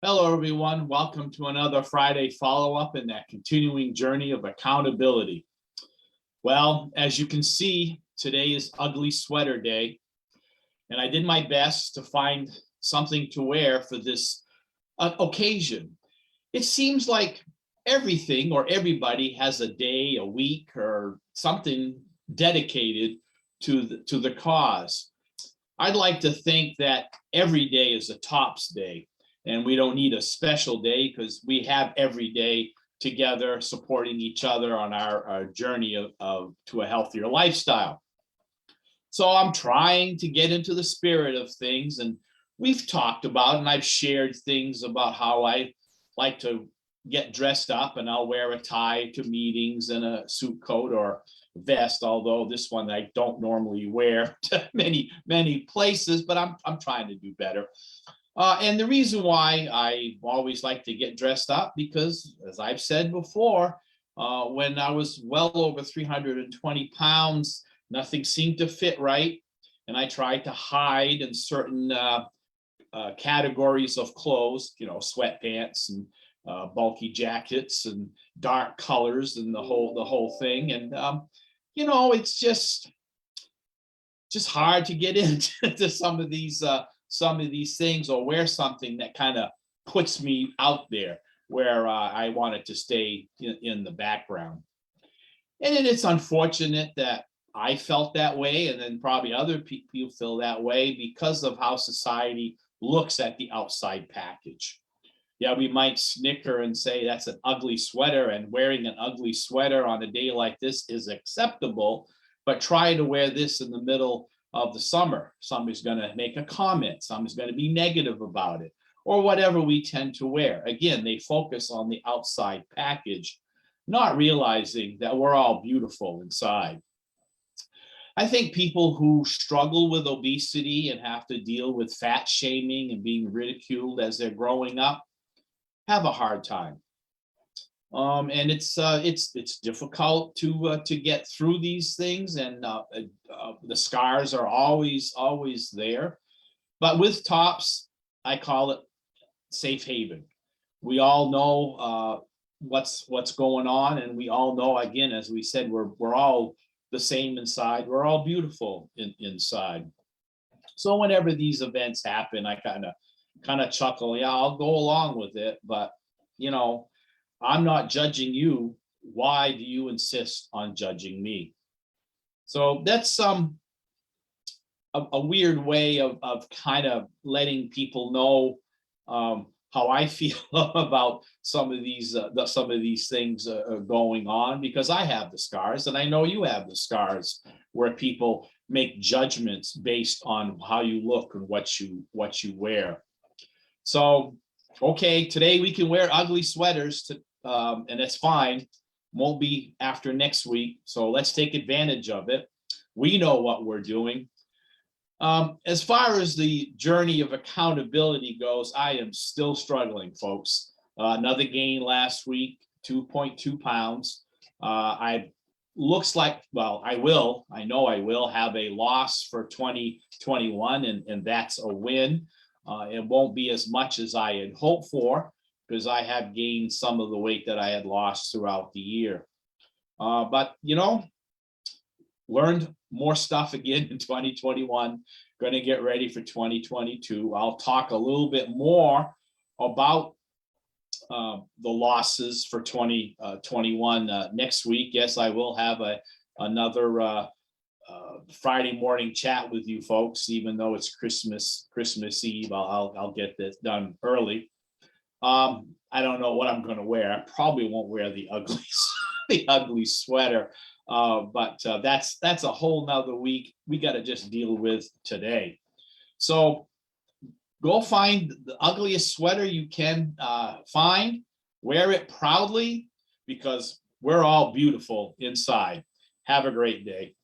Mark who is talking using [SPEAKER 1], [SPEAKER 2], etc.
[SPEAKER 1] Hello, everyone. Welcome to another Friday follow-up in that continuing journey of accountability. Well, as you can see, today is Ugly Sweater Day, and I did my best to find something to wear for this occasion. It seems like everything or everybody has a day, a week, or something dedicated to the cause. I'd like to think that every day is a tops day. And we don't need a special day because we have every day together supporting each other on our journey to a healthier lifestyle. So I'm trying to get into the spirit of things, and we've talked about, and I've shared things about how I like to get dressed up, and I'll wear a tie to meetings and a suit coat or vest, although this one I don't normally wear to many places, but I'm trying to do better. And the reason why I always like to get dressed up, because as I've said before, when I was well over 320 pounds, nothing seemed to fit right. And I tried to hide in certain categories of clothes, sweatpants and bulky jackets and dark colors and the whole thing. And, it's just hard to get into some of these things or wear something that kind of puts me out there where I wanted to stay in the background. And it's unfortunate that I felt that way, and then probably other people feel that way because of how society looks at the outside package. Yeah, we might snicker and say that's an ugly sweater, and wearing an ugly sweater on a day like this is acceptable, but try to wear this in the middle of the summer. Somebody's going to make a comment, somebody's going to be negative about it, or whatever we tend to wear. Again, they focus on the outside package, not realizing that we're all beautiful inside. I think people who struggle with obesity and have to deal with fat shaming and being ridiculed as they're growing up have a hard time. And it's difficult to get through these things, and the scars are always there. But with Tops, I call it safe haven. We all know what's going on, and we all know, again, as we said, we're all the same inside. We're all beautiful inside. So whenever these events happen, I kind of chuckle. Yeah, I'll go along with it, but I'm not judging you. Why do you insist on judging me? So that's a weird way of kind of letting people know how I feel about some of these things going on, because I have the scars, and I know you have the scars where people make judgments based on how you look and what you wear. So, okay, today we can wear ugly sweaters, and it's fine. Won't be after next week. So let's take advantage of it. We know what we're doing. As far as the journey of accountability goes, I am still struggling, folks. Another gain last week, 2.2 pounds. I know I will have a loss for 2021, and that's a win. It won't be as much as I had hoped for, because I have gained some of the weight that I had lost throughout the year. But, learned more stuff again in 2021, going to get ready for 2022. I'll talk a little bit more about the losses for 2021 next week. Yes, I will have another Friday morning chat with you folks, even though it's Christmas Eve. I'll get this done early. I don't know what I'm going to wear. I probably won't wear the ugly sweater, but that's a whole nother week we got to just deal with today. So go find the ugliest sweater you can find, wear it proudly, because we're all beautiful inside. Have a great day.